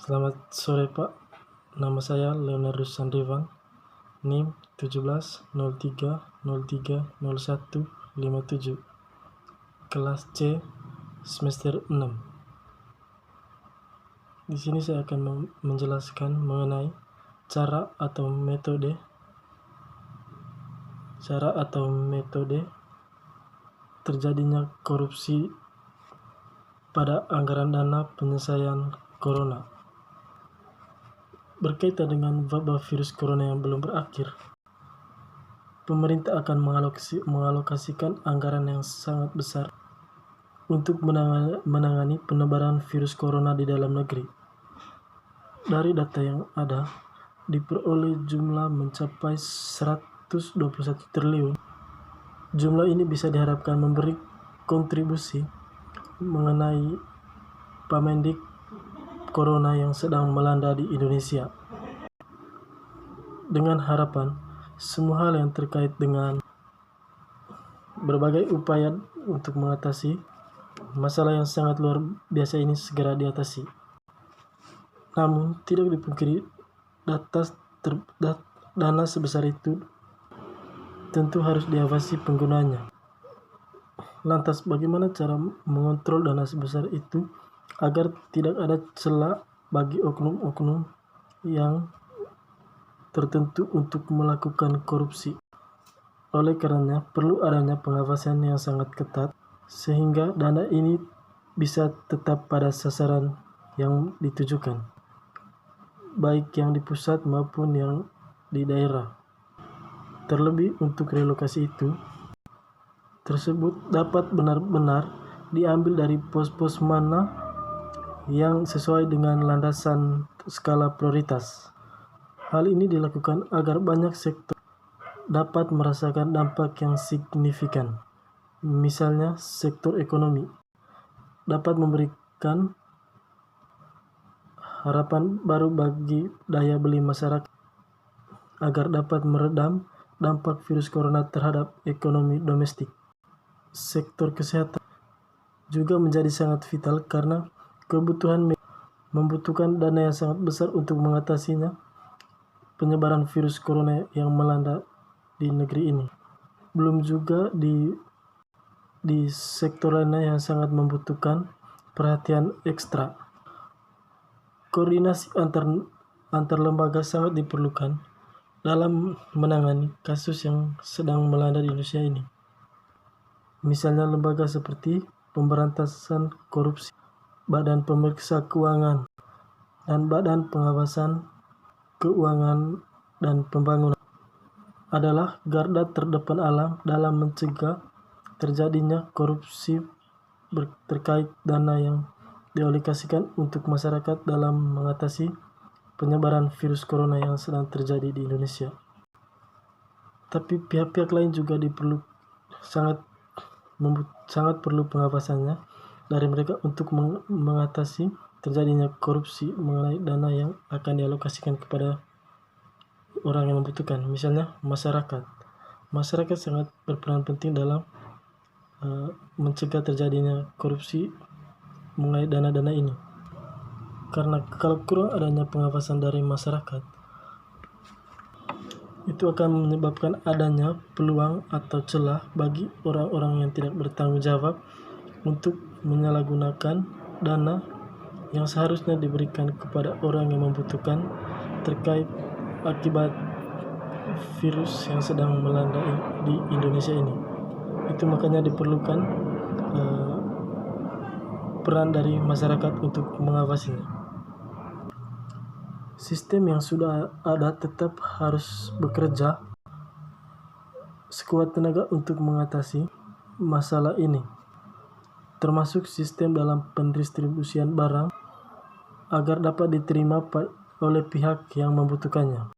Selamat sore Pak, nama saya Leonardus Sandrivan, NIM 1703030157, kelas C, semester 6. Di sini saya akan menjelaskan mengenai cara atau metode terjadinya korupsi pada anggaran dana penyelesaian corona. Berkaitan dengan wabah virus corona yang belum berakhir, pemerintah akan mengalokasikan anggaran yang sangat besar untuk menangani penyebaran virus corona di dalam negeri. Dari data yang ada, diperoleh jumlah mencapai 121 triliun. Jumlah ini bisa diharapkan memberi kontribusi mengenai pandemi corona yang sedang melanda di Indonesia. Dengan harapan semua hal yang terkait dengan berbagai upaya untuk mengatasi masalah yang sangat luar biasa ini segera diatasi. Namun tidak dipungkiri dana sebesar itu tentu harus diawasi penggunanya. Lantas bagaimana cara mengontrol dana sebesar itu agar tidak ada celah bagi oknum-oknum yang tertentu untuk melakukan korupsi? Oleh karenanya perlu adanya pengawasan yang sangat ketat sehingga dana ini bisa tetap pada sasaran yang ditujukan, baik yang di pusat maupun yang di daerah. Terlebih untuk relokasi itu tersebut dapat benar-benar diambil dari pos-pos mana yang sesuai dengan landasan skala prioritas. Hal ini dilakukan agar banyak sektor dapat merasakan dampak yang signifikan. Misalnya sektor ekonomi dapat memberikan harapan baru bagi daya beli masyarakat agar dapat meredam dampak virus corona terhadap ekonomi domestik. Sektor kesehatan juga menjadi sangat vital karena kebutuhan membutuhkan dana yang sangat besar untuk mengatasinya penyebaran virus corona yang melanda di negeri ini. Belum juga di sektor lainnya yang sangat membutuhkan perhatian ekstra. Koordinasi antar lembaga sangat diperlukan dalam menangani kasus yang sedang melanda di Indonesia ini. Misalnya lembaga seperti Pemberantasan Korupsi, Badan Pemeriksa Keuangan, dan Badan Pengawasan Keuangan dan Pembangunan adalah garda terdepan dalam mencegah terjadinya korupsi terkait dana yang dialokasikan untuk masyarakat dalam mengatasi penyebaran virus corona yang sedang terjadi di Indonesia. Tapi pihak-pihak lain juga sangat perlu pengawasannya dari mereka untuk mengatasi terjadinya korupsi mengenai dana yang akan dialokasikan kepada orang yang membutuhkan. Misalnya masyarakat sangat berperan penting dalam mencegah terjadinya korupsi mengenai dana-dana ini, karena kalau kurang adanya pengawasan dari masyarakat, itu akan menyebabkan adanya peluang atau celah bagi orang-orang yang tidak bertanggung jawab untuk menyalahgunakan dana yang seharusnya diberikan kepada orang yang membutuhkan terkait akibat virus yang sedang melanda di Indonesia ini. Itu makanya diperlukan peran dari masyarakat untuk mengawasinya. Sistem yang sudah ada tetap harus bekerja sekuat tenaga untuk mengatasi masalah ini, termasuk sistem dalam pendistribusian barang agar dapat diterima oleh pihak yang membutuhkannya.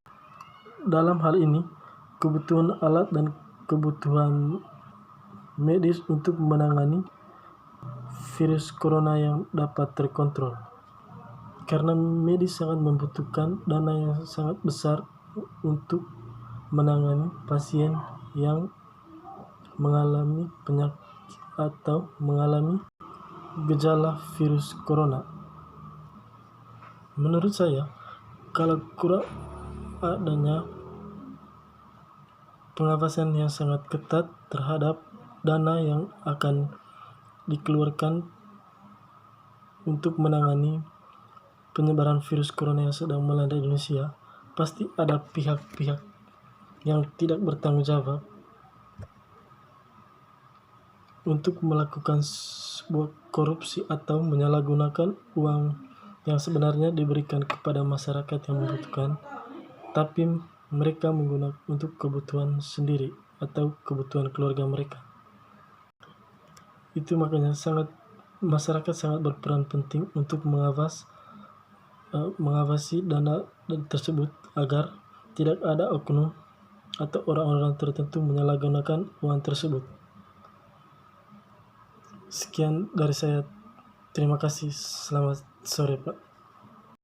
Dalam hal ini, kebutuhan alat dan kebutuhan medis untuk menangani virus corona yang dapat terkontrol. Karena medis sangat membutuhkan dana yang sangat besar untuk menangani pasien yang mengalami penyakit atau mengalami gejala virus corona. Menurut saya, kalau kurang adanya pengawasan yang sangat ketat terhadap dana yang akan dikeluarkan untuk menangani penyebaran virus corona yang sedang melanda Indonesia, pasti ada pihak-pihak yang tidak bertanggung jawab untuk melakukan sebuah korupsi atau menyalahgunakan uang yang sebenarnya diberikan kepada masyarakat yang membutuhkan, tapi mereka menggunakan untuk kebutuhan sendiri atau kebutuhan keluarga mereka. Itu makanya masyarakat sangat berperan penting untuk mengawasi dana tersebut agar tidak ada oknum atau orang-orang tertentu menyalahgunakan uang tersebut. Sekian dari saya. Terima kasih. Selamat sore, Pak.